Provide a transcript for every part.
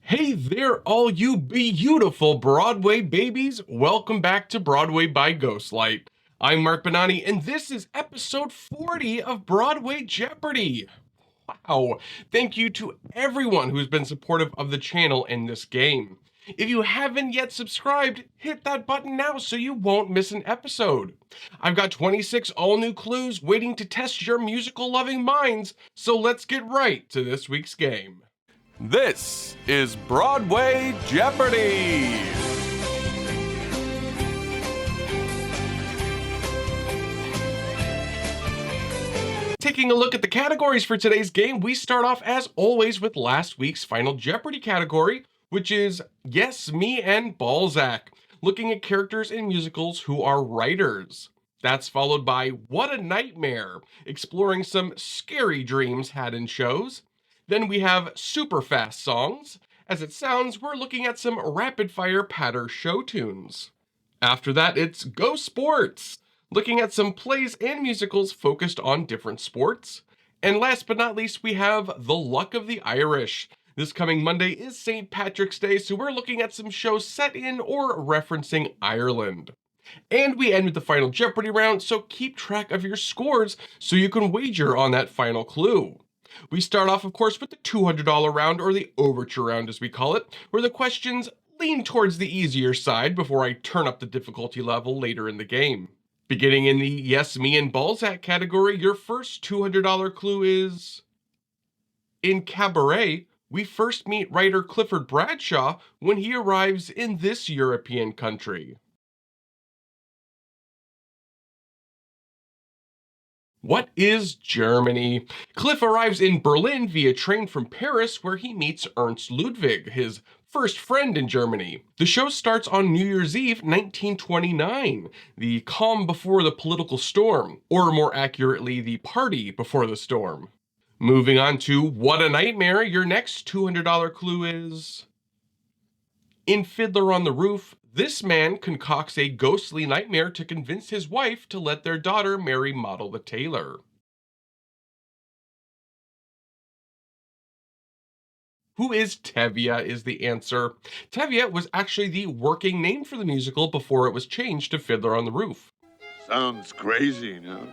Hey there, all you beautiful Broadway babies. Welcome back to Broadway by Ghostlight. I'm Mark Bonanni, and this is episode 40 of Broadway Jeopardy. Wow. Thank you to everyone who's been supportive of the channel in this game. If you haven't yet subscribed, hit that button now so you won't miss an episode. I've got 26 all-new clues waiting to test your musical-loving minds, so let's get right to this week's game. This is Broadway Jeopardy! Taking a look at the categories for today's game, we start off as always with last week's Final Jeopardy category, which is Yes, Me and Balzac, looking at characters in musicals who are writers. That's followed by What a Nightmare, exploring some scary dreams had in shows. Then we have super fast songs. As it sounds, we're looking at some rapid fire patter show tunes. After that, it's Go Sports, looking at some plays and musicals focused on different sports. And last but not least, we have The Luck of the Irish. This coming Monday is St. Patrick's Day, so we're looking at some shows set in or referencing Ireland. And we end with the Final Jeopardy round, so keep track of your scores so you can wager on that final clue. We start off, of course, with the $200 round, or the overture round as we call it, where the questions lean towards the easier side before I turn up the difficulty level later in the game. Beginning in the Yes, Me and Balzac category, your first $200 clue is... In Cabaret, we first meet writer Clifford Bradshaw when he arrives in this European country. What is Germany? Cliff arrives in Berlin via train from Paris, where he meets Ernst Ludwig, his first friend in Germany. The show starts on New Year's Eve, 1929, the calm before the political storm, or more accurately, the party before the storm. Moving on to What a Nightmare, your next $200 clue is... In Fiddler on the Roof, this man concocts a ghostly nightmare to convince his wife to let their daughter marry Model the tailor. Who is Tevye is the answer. Tevye was actually the working name for the musical before it was changed to Fiddler on the Roof. Sounds crazy, no?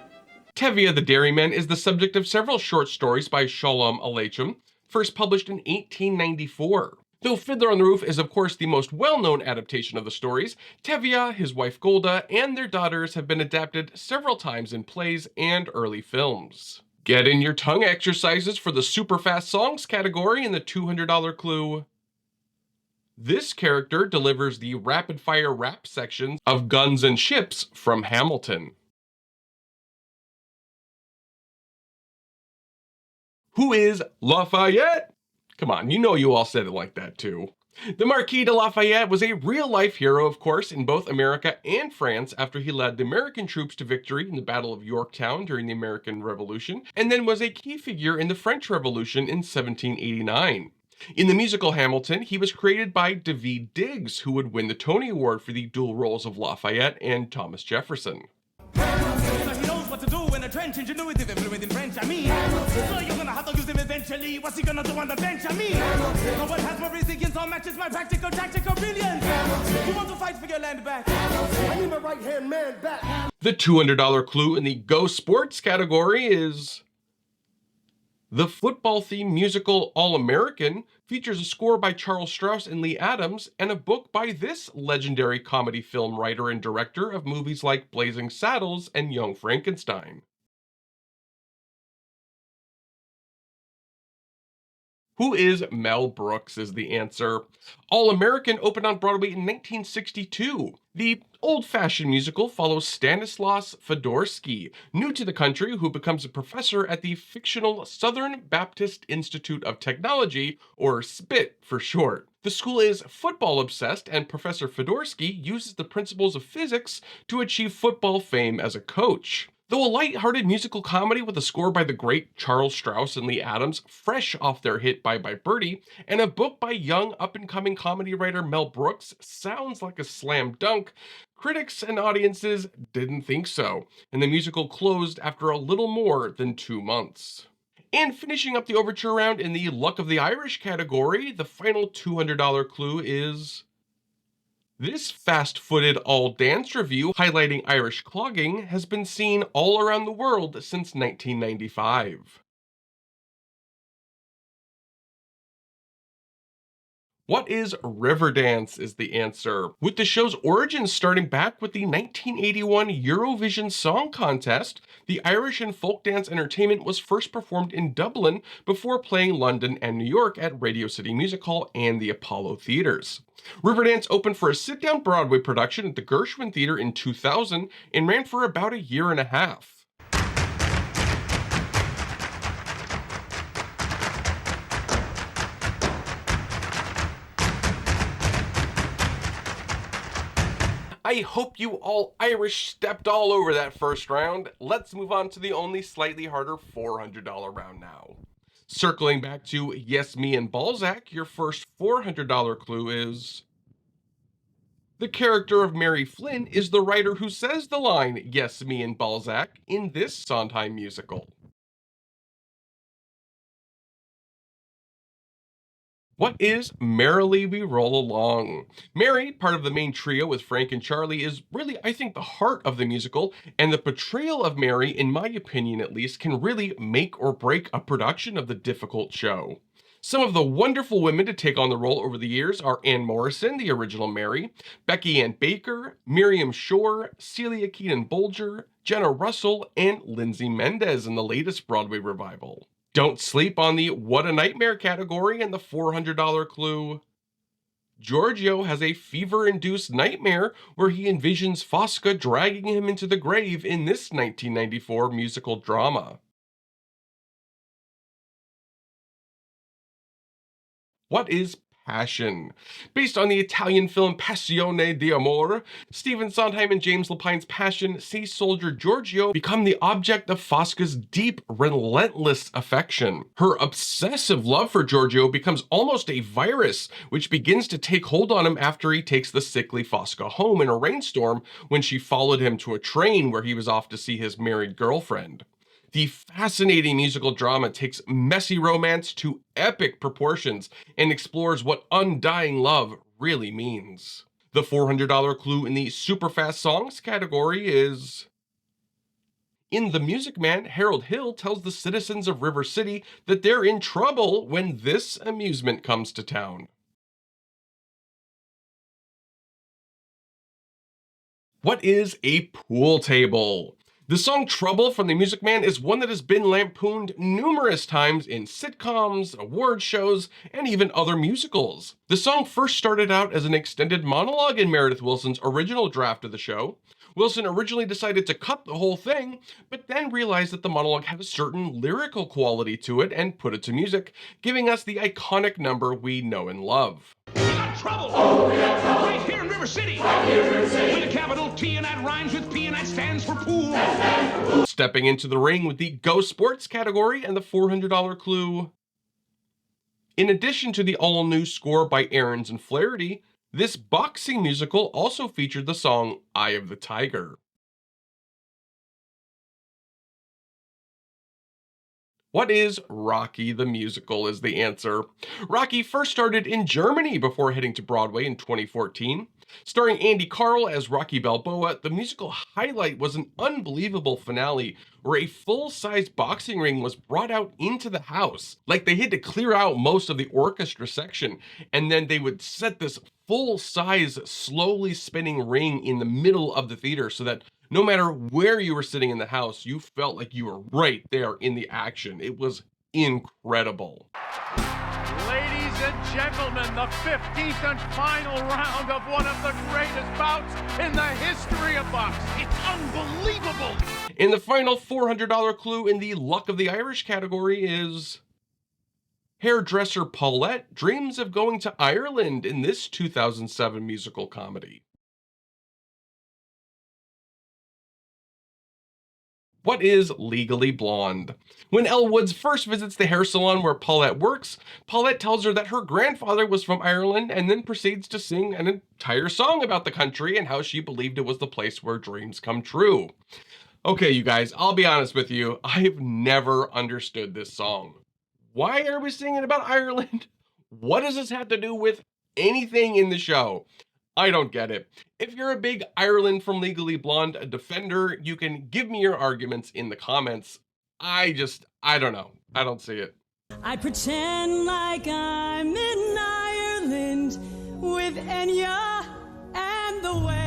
Tevye the Dairyman is the subject of several short stories by Sholem Aleichem, first published in 1894. Though Fiddler on the Roof is of course the most well-known adaptation of the stories, Tevye, his wife Golda, and their daughters have been adapted several times in plays and early films. Get in your tongue exercises for the super fast songs category in the $200 clue. This character delivers the rapid-fire rap sections of Guns and Ships from Hamilton. Who is Lafayette? Come on, you know you all said it like that too. The Marquis de Lafayette was a real-life hero, of course, in both America and France after he led the American troops to victory in the Battle of Yorktown during the American Revolution, and then was a key figure in the French Revolution in 1789. In the musical Hamilton, he was created by Daveed Diggs, who would win the Tony Award for the dual roles of Lafayette and Thomas Jefferson. What to do in a trench, ingenuity, fluent in French, so you're gonna have to use him eventually. What's he gonna do on the bench, no one has more resilience or matches my practical tactical brilliance. You want to fight for your land back? I need my right-hand man back. The $200 clue in the Go Sports category is... The football-themed musical All-American features a score by Charles Strouse and Lee Adams and a book by this legendary comedy film writer and director of movies like Blazing Saddles and Young Frankenstein. Who is Mel Brooks is the answer. All-American opened on Broadway in 1962. The old-fashioned musical follows Stanislaus Fedorsky, new to the country, who becomes a professor at the fictional Southern Baptist Institute of Technology, or SBIT for short. The school is football-obsessed, and Professor Fedorsky uses the principles of physics to achieve football fame as a coach. Though a light-hearted musical comedy with a score by the great Charles Strouse and Lee Adams, fresh off their hit Bye Bye Birdie, and a book by young up-and-coming comedy writer Mel Brooks sounds like a slam dunk, critics and audiences didn't think so, and the musical closed after a little more than 2 months. And finishing up the overture round in the Luck of the Irish category, the final $200 clue is this fast-footed all-dance review highlighting Irish clogging has been seen all around the world since 1995. What is Riverdance is the answer, with the show's origins starting back with the 1981 Eurovision Song Contest. The Irish and folk dance entertainment was first performed in Dublin before playing London and New York at Radio City Music Hall and the Apollo Theatres. Riverdance opened for a sit-down Broadway production at the Gershwin Theatre in 2000 and ran for about a year and a half. I hope you all Irish stepped all over that first round. Let's move on to the only slightly harder $400 round now. Circling back to Yes, Me and Balzac, your first $400 clue is the character of Mary Flynn is the writer who says the line Yes, Me and Balzac in this Sondheim musical. What is Merrily We Roll Along? Mary, part of the main trio with Frank and Charlie, is really, I think, the heart of the musical, and the portrayal of Mary, in my opinion at least, can really make or break a production of the difficult show. Some of the wonderful women to take on the role over the years are Anne Morrison, the original Mary, Becky Ann Baker, Miriam Shore, Celia Keenan-Bolger, Jenna Russell, and Lindsay Mendez in the latest Broadway revival. Don't sleep on the What a Nightmare category and the $400 clue. Giorgio has a fever-induced nightmare where he envisions Fosca dragging him into the grave in this 1994 musical drama. What is Passion? Based on the Italian film Passione di Amore, Stephen Sondheim and James Lapine's Passion see soldier Giorgio become the object of Fosca's deep, relentless affection. Her obsessive love for Giorgio becomes almost a virus, which begins to take hold on him after he takes the sickly Fosca home in a rainstorm when she followed him to a train where he was off to see his married girlfriend. The fascinating musical drama takes messy romance to epic proportions and explores what undying love really means. The $400 clue in the Superfast Songs category is in The Music Man, Harold Hill tells the citizens of River City that they're in trouble when this amusement comes to town. What is a pool table? The song Trouble from The Music Man is one that has been lampooned numerous times in sitcoms, award shows, and even other musicals. The song first started out as an extended monologue in Meredith Willson's original draft of the show. Wilson originally decided to cut the whole thing, but then realized that the monologue had a certain lyrical quality to it and put it to music, giving us the iconic number we know and love. We got trouble. Oh, we got trouble. Right here in River City. Right here in River City. With a capital T and that rhymes with P and that stands for pool. Stepping into the ring with the Go Sports category and the $400 clue. In addition to the all-new score by Aarons and Flaherty, this boxing musical also featured the song Eye of the Tiger. What is Rocky the Musical is the answer. Rocky first started in Germany before heading to Broadway in 2014. Starring Andy Karl as Rocky Balboa, the musical highlight was an unbelievable finale where a full-size boxing ring was brought out into the house. Like they had to clear out most of the orchestra section, and then they would set this full-size, slowly spinning ring in the middle of the theater so that no matter where you were sitting in the house, you felt like you were right there in the action. It was incredible. Ladies and gentlemen, the 15th and final round of one of the greatest bouts in the history of boxing. It's unbelievable. And the final $400 clue in the Luck of the Irish category is hairdresser Paulette dreams of going to Ireland in this 2007 musical comedy. What is Legally Blonde? When Elle Woods first visits the hair salon where Paulette works, Paulette tells her that her grandfather was from Ireland and then proceeds to sing an entire song about the country and how she believed it was the place where dreams come true. Okay, you guys, I'll be honest with you. I've never understood this song. Why are we singing about Ireland? What does this have to do with anything in the show? I don't get it. If you're a big Ireland from Legally Blonde defender, you can give me your arguments in the comments. I don't know. I don't see it. I pretend like I'm in Ireland with Enya and the whales.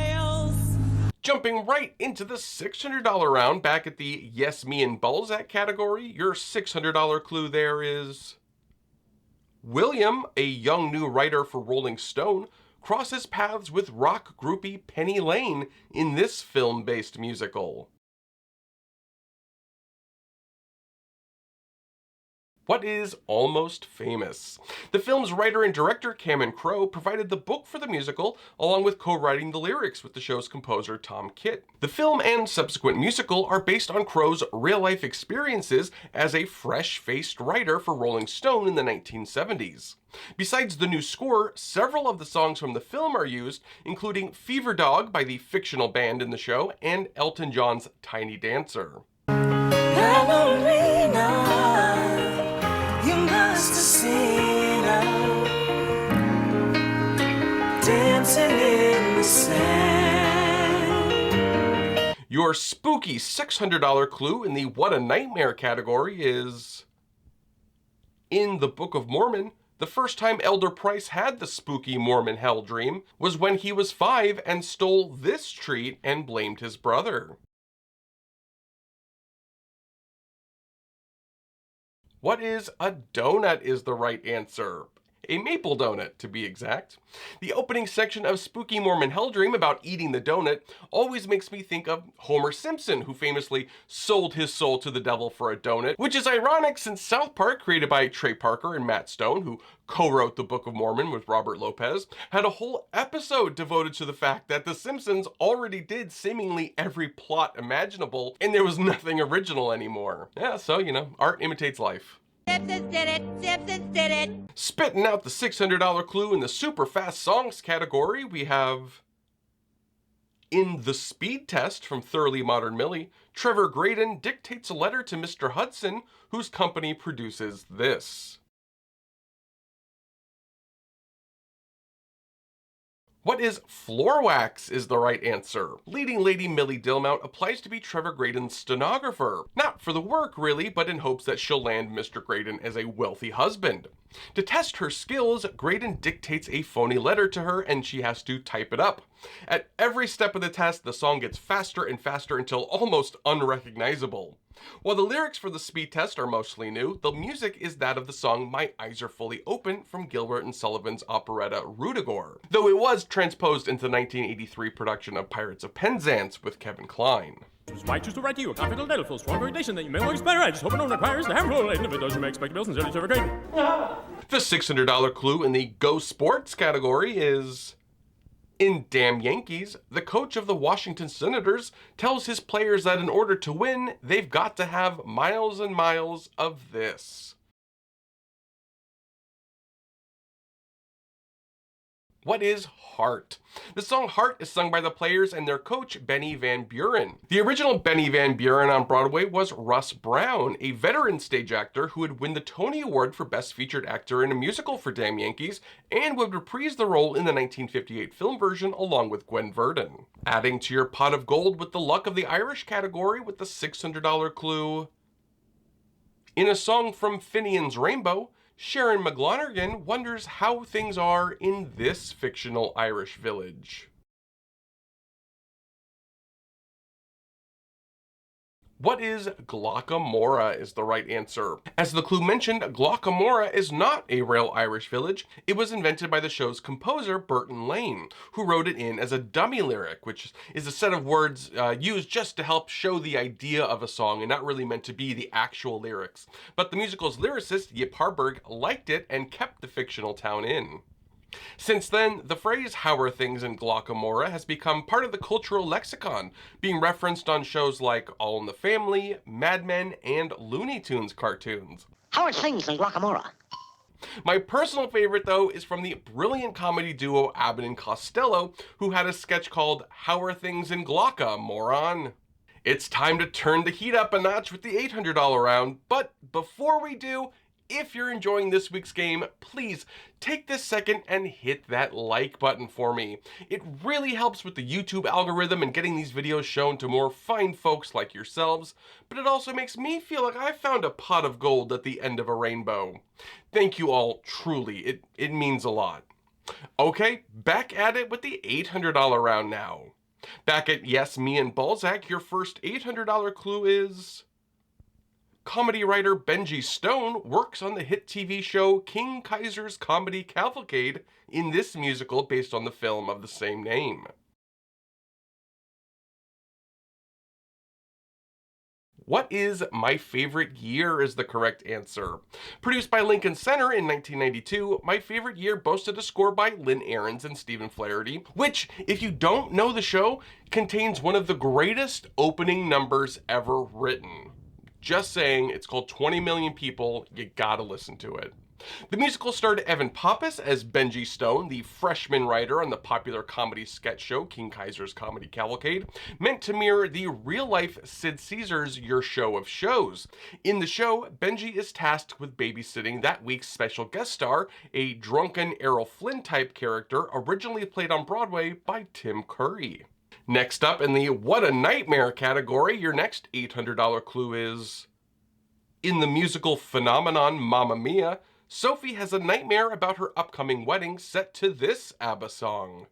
Jumping right into the $600 round, back at the Yes, Me and Balzac category, your $600 clue there is... William, a young new writer for Rolling Stone, crosses paths with rock groupie Penny Lane in this film-based musical. What is Almost Famous? The film's writer and director, Cameron Crowe, provided the book for the musical, along with co-writing the lyrics with the show's composer, Tom Kitt. The film and subsequent musical are based on Crowe's real-life experiences as a fresh-faced writer for Rolling Stone in the 1970s. Besides the new score, several of the songs from the film are used, including Fever Dog by the fictional band in the show, and Elton John's Tiny Dancer. You must have seen her dancing in the sand. Your spooky $600 clue in the What a Nightmare category is... In the Book of Mormon, the first time Elder Price had the spooky Mormon hell dream was when he was 5 and stole this treat and blamed his brother. What is a donut is the right answer. A maple donut, to be exact. The opening section of Spooky Mormon Hell Dream about eating the donut always makes me think of Homer Simpson, who famously sold his soul to the devil for a donut, which is ironic since South Park, created by Trey Parker and Matt Stone, who co-wrote the Book of Mormon with Robert Lopez, had a whole episode devoted to the fact that The Simpsons already did seemingly every plot imaginable, and there was nothing original anymore. Yeah, so, you know, art imitates life. Simpsons did it! Simpsons did it! Spitting out the $600 clue in the super fast songs category, we have... In The Speed Test from Thoroughly Modern Millie, Trevor Graydon dictates a letter to Mr. Hudson, whose company produces this. What is floor wax is the right answer. Leading lady Millie Dilmount applies to be Trevor Graydon's stenographer. Not for the work, really, but in hopes that she'll land Mr. Graydon as a wealthy husband. To test her skills, Graydon dictates a phony letter to her and she has to type it up. At every step of the test, the song gets faster and faster until almost unrecognizable. While the lyrics for the speed test are mostly new, the music is that of the song My Eyes Are Fully Open from Gilbert and Sullivan's operetta Ruddigore, though it was transposed into the 1983 production of Pirates of Penzance with Kevin Kline. I choose to write to you a confidential letter full of strong recommendation that you may want to expire. I just hope it don't require the harmful individuals you may expect bills sincerely Trevor Graydon. The $600 clue in the Go Sports category is... In Damn Yankees, the coach of the Washington Senators tells his players that in order to win, they've got to have miles and miles of this. What is Heart? The song Heart is sung by the players and their coach, Benny Van Buren. The original Benny Van Buren on Broadway was Russ Brown, a veteran stage actor who would win the Tony Award for Best Featured Actor in a Musical for Damn Yankees and would reprise the role in the 1958 film version along with Gwen Verdon. Adding to your pot of gold with the Luck of the Irish category with the $600 clue. In a song from Finian's Rainbow, Sharon McLonergan wonders how things are in this fictional Irish village. What is Glockamora is the right answer. As the clue mentioned, Glockamora is not a real Irish village. It was invented by the show's composer, Burton Lane, who wrote it in as a dummy lyric, which is a set of words used just to help show the idea of a song and not really meant to be the actual lyrics. But the musical's lyricist, Yip Harburg, liked it and kept the fictional town in. Since then, the phrase "How are things in Glockamora" has become part of the cultural lexicon, being referenced on shows like All in the Family, Mad Men, and Looney Tunes cartoons. How are things in Glockamora? My personal favorite, though, is from the brilliant comedy duo Abbott and Costello, who had a sketch called How Are Things in Glocka, Moron? It's time to turn the heat up a notch with the $800 round, but before we do, if you're enjoying this week's game, please take this second and hit that like button for me. It really helps with the YouTube algorithm and getting these videos shown to more fine folks like yourselves, but it also makes me feel like I found a pot of gold at the end of a rainbow. Thank you all, truly, it means a lot. Okay, back at it with the $800 round now. Back at Yes, Me and Balzac, your first $800 clue is... Comedy writer Benji Stone works on the hit TV show King Kaiser's Comedy Cavalcade in this musical based on the film of the same name. What is My Favorite Year is the correct answer. Produced by Lincoln Center in 1992, My Favorite Year boasted a score by Lynn Ahrens and Stephen Flaherty, which, if you don't know the show, contains one of the greatest opening numbers ever written. Just saying, it's called 20 Million People, you gotta listen to it. The musical starred Evan Pappas as Benji Stone, the freshman writer on the popular comedy sketch show King Kaiser's Comedy Cavalcade, meant to mirror the real-life Sid Caesar's Your Show of Shows. In the show, Benji is tasked with babysitting that week's special guest star, a drunken Errol Flynn type character originally played on Broadway by Tim Curry. Next up in the What a Nightmare category, your next $800 clue is... In the musical phenomenon Mamma Mia, Sophie has a nightmare about her upcoming wedding set to this ABBA song.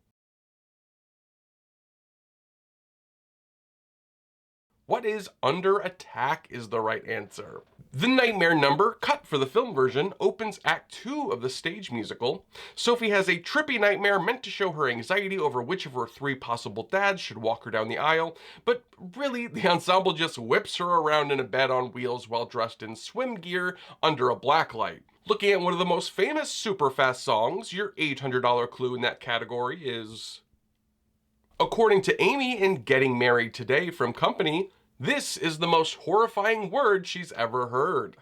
What is Under Attack is the right answer. The nightmare number, cut for the film version, opens Act 2 of the stage musical. Sophie has a trippy nightmare meant to show her anxiety over which of her 3 possible dads should walk her down the aisle, but really, the ensemble just whips her around in a bed on wheels while dressed in swim gear under a blacklight. Looking at one of the most famous Superfast songs, your $800 clue in that category is... According to Amy in Getting Married Today from Company, this is the most horrifying word she's ever heard.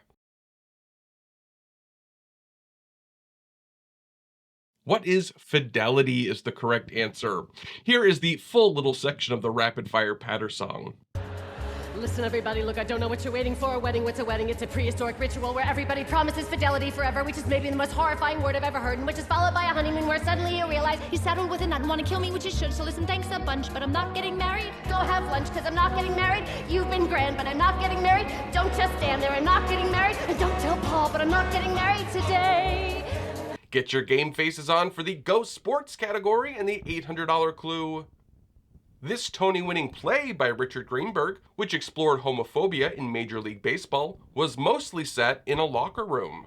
What is fidelity is the correct answer. Here is the full little section of the rapid fire patter song. Listen, everybody, look, I don't know what you're waiting for. A wedding, what's a wedding? It's a prehistoric ritual where everybody promises fidelity forever, which is maybe the most horrifying word I've ever heard, and which is followed by a honeymoon where suddenly you realize you settled with another, want to kill me, which you should, so listen, thanks a bunch, but I'm not getting married. Go have lunch, because I'm not getting married. You've been grand, but I'm not getting married. Don't just stand there, I'm not getting married. And don't tell Paul, but I'm not getting married today. Get your game faces on for the Go Sports category and the $800 clue. This Tony-winning play by Richard Greenberg, which explored homophobia in Major League Baseball, was mostly set in a locker room.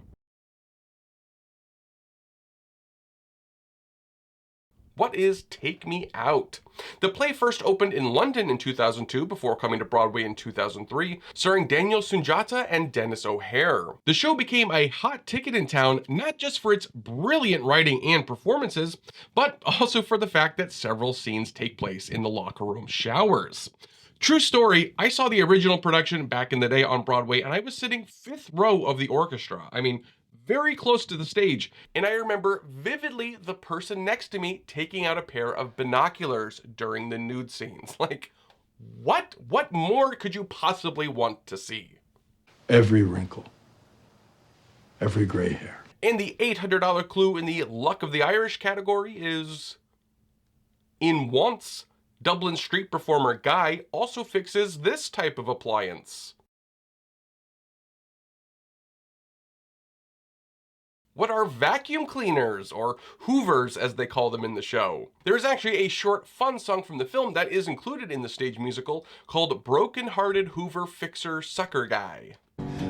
What is Take Me Out? The play first opened in London in 2002 before coming to Broadway in 2003, starring Daniel Sunjata and Dennis O'Hare. The show became a hot ticket in town, not just for its brilliant writing and performances, but also for the fact that several scenes take place in the locker room showers. True story, I saw the original production back in the day on Broadway and I was sitting 5th row of the orchestra. I mean, very close to the stage, and I remember vividly the person next to me taking out a pair of binoculars during the nude scenes. Like, what more could you possibly want to see? Every wrinkle, every gray hair. And the $800 clue in the Luck of the Irish category is... In Once, Dublin street performer Guy also fixes this type of appliance. What are vacuum cleaners, or hoovers as they call them in the show? There is actually a short fun song from the film that is included in the stage musical called Broken-Hearted Hoover Fixer Sucker Guy.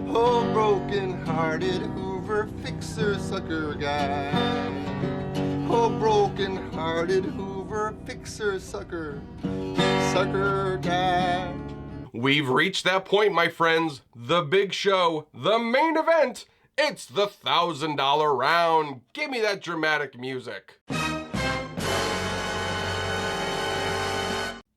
Oh, broken-hearted Hoover Fixer Sucker Guy. Oh, broken-hearted Hoover Fixer Sucker Guy. We've reached that point, my friends. The big show, the main event. It's the $1,000 round. Give me that dramatic music.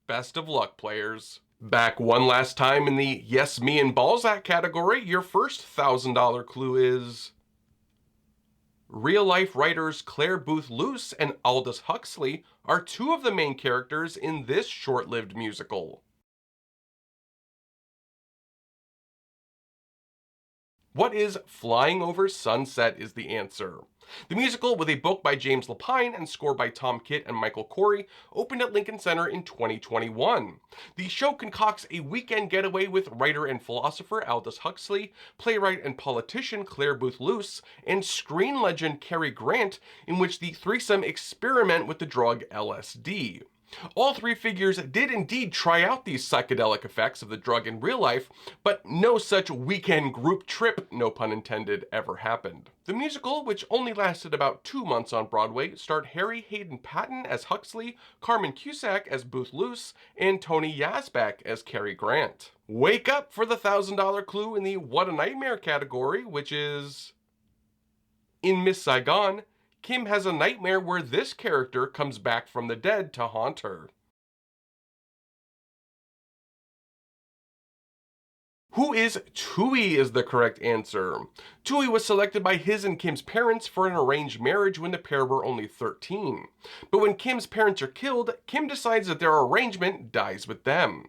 Best of luck, players. Back one last time in the Yes, Me and Balzac category, your first $1,000 clue is... Real-life writers Claire Booth Luce and Aldous Huxley are 2 of the main characters in this short-lived musical. What is Flying Over Sunset is the answer. The musical, with a book by James Lapine and score by Tom Kitt and Michael Corey, opened at Lincoln Center in 2021. The show concocts a weekend getaway with writer and philosopher Aldous Huxley, playwright and politician Claire Booth Luce, and screen legend Cary Grant, in which the threesome experiment with the drug LSD. All three figures did indeed try out these psychedelic effects of the drug in real life, but no such weekend group trip, no pun intended, ever happened. The musical, which only lasted about 2 months on Broadway, starred Harry Hayden Patton as Huxley, Carmen Cusack as Booth Luce, and Tony Yazbeck as Cary Grant. Wake up for the $1,000 clue in the What a Nightmare category, which is... in Miss Saigon, Kim has a nightmare where this character comes back from the dead to haunt her. Who is Tui is the correct answer. Tui was selected by his and Kim's parents for an arranged marriage when the pair were only 13. But when Kim's parents are killed, Kim decides that their arrangement dies with them.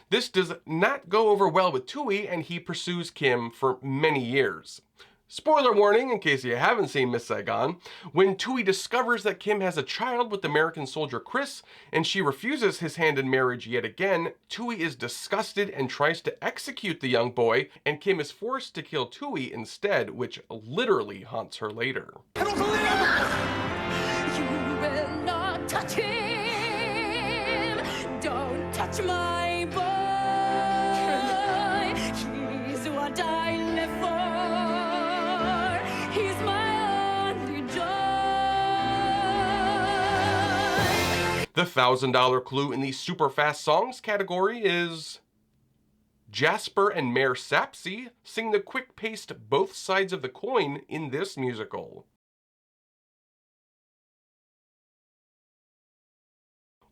This does not go over well with Tui, and he pursues Kim for many years. Spoiler warning, in case you haven't seen Miss Saigon, when Tui discovers that Kim has a child with American soldier Chris, and she refuses his hand in marriage yet again, Tui is disgusted and tries to execute the young boy, and Kim is forced to kill Tui instead, which literally haunts her later. I don't believe You will not touch him. Don't touch my boy. He's what I live for. He's my only joy. The $1,000 clue in the super fast songs category is... Jasper and Mayor Sapsy sing the quick-paced Both Sides of the Coin in this musical.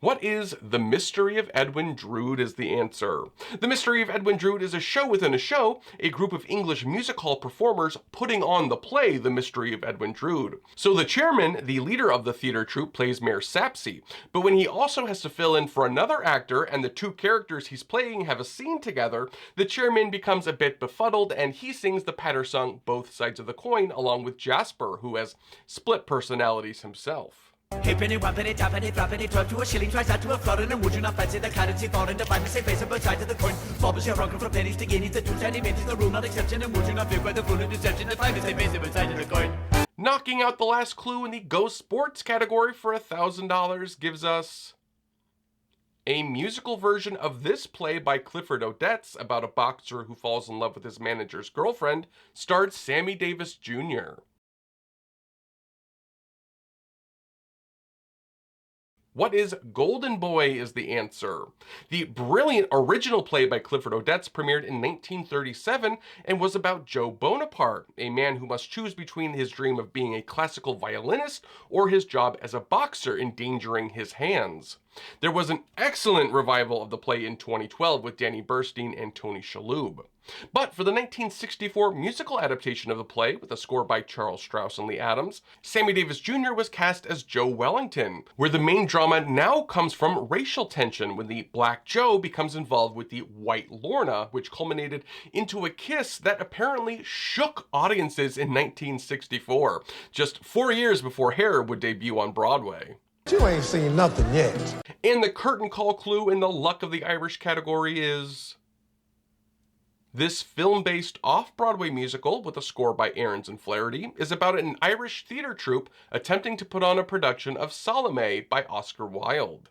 What is The Mystery of Edwin Drood is the answer. The Mystery of Edwin Drood is a show within a show, a group of English music hall performers putting on the play The Mystery of Edwin Drood. So the chairman, the leader of the theater troupe, plays Mayor Sapsy, but when he also has to fill in for another actor and the two characters he's playing have a scene together, the chairman becomes a bit befuddled and he sings the patter song Both Sides of the Coin along with Jasper, who has split personalities himself. Hippity, whoppity, tappity, flappity, 12 to a shilling, tries out to a florin, and would you not fancy the currency foreign to find the same face on both sides of the coin? Bobbles your rocker from pennies to guineas, the 2 cents minties, the rule not exception, and would you not feel by the fool and deception to find the same face on both sides of the coin? Knocking out the last clue in the Go Sports category for $1,000 gives us a musical version of this play by Clifford Odets about a boxer who falls in love with his manager's girlfriend, starred Sammy Davis Jr. What is Golden Boy is the answer. The brilliant original play by Clifford Odets premiered in 1937 and was about Joe Bonaparte, a man who must choose between his dream of being a classical violinist or his job as a boxer endangering his hands. There was an excellent revival of the play in 2012 with Danny Burstein and Tony Shalhoub. But for the 1964 musical adaptation of the play, with a score by Charles Strauss and Lee Adams, Sammy Davis Jr. was cast as Joe Wellington, where the main drama now comes from racial tension when the Black Joe becomes involved with the White Lorna, which culminated into a kiss that apparently shook audiences in 1964, just 4 years before Hair would debut on Broadway. You ain't seen nothing yet. And the curtain call clue in the Luck of the Irish category is... This film-based off-Broadway musical, with a score by Aarons and Flaherty, is about an Irish theater troupe attempting to put on a production of Salome by Oscar Wilde.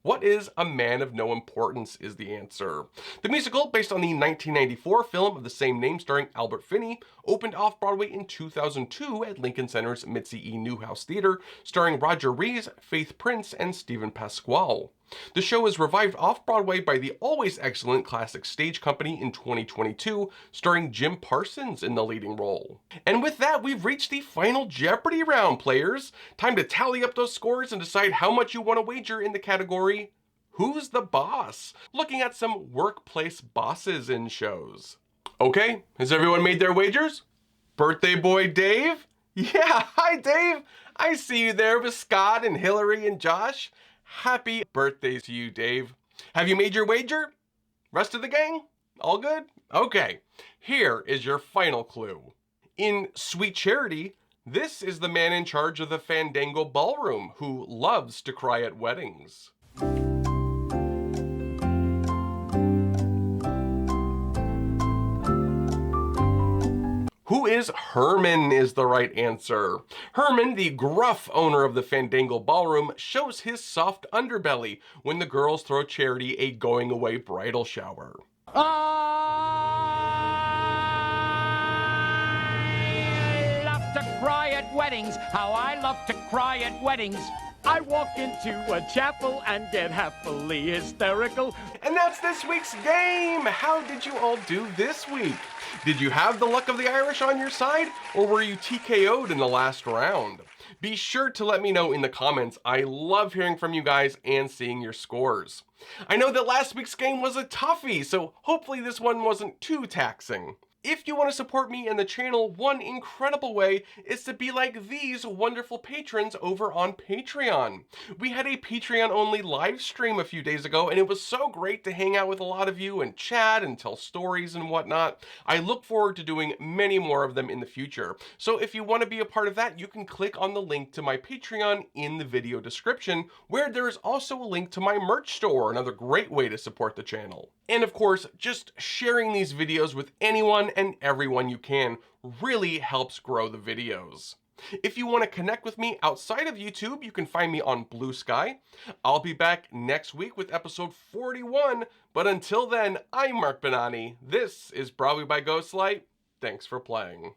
What is A Man of No Importance is the answer. The musical, based on the 1994 film of the same name starring Albert Finney, opened off-Broadway in 2002 at Lincoln Center's Mitzi E. Newhouse Theater, starring Roger Rees, Faith Prince, and Stephen Pasquale. The show was revived off-Broadway by the always excellent Classic Stage Company in 2022, starring Jim Parsons in the leading role. And with that, we've reached the final Jeopardy round, players. Time to tally up those scores and decide how much you want to wager in the category Who's the Boss? Looking at some workplace bosses in shows. Okay, has everyone made their wagers? Birthday boy Dave? Yeah, hi Dave! I see you there with Scott and Hillary and Josh. Happy birthday to you, Dave. Have you made your wager? Rest of the gang? All good? Okay, here is your final clue. In Sweet Charity, this is the man in charge of the Fandango Ballroom who loves to cry at weddings. Who is Herman is the right answer. Herman, the gruff owner of the Fandango Ballroom, shows his soft underbelly when the girls throw Charity a going-away bridal shower. I love to cry at weddings. How I love to cry at weddings. I walk into a chapel and get happily hysterical. And that's this week's game! How did you all do this week? Did you have the luck of the Irish on your side, or were you TKO'd in the last round? Be sure to let me know in the comments. I love hearing from you guys and seeing your scores. I know that last week's game was a toughie, so hopefully this one wasn't too taxing. If you want to support me and the channel, one incredible way is to be like these wonderful patrons over on Patreon. We had a Patreon-only live stream a few days ago, and it was so great to hang out with a lot of you and chat and tell stories and whatnot. I look forward to doing many more of them in the future. So if you want to be a part of that, you can click on the link to my Patreon in the video description, where there is also a link to my merch store, another great way to support the channel. And of course, just sharing these videos with anyone and everyone you can really helps grow the videos. If you want to connect with me outside of YouTube, you can find me on Blue Sky. I'll be back next week with episode 41, but until then, I'm Mark Benani. This is Broadway by Ghostlight. Thanks for playing.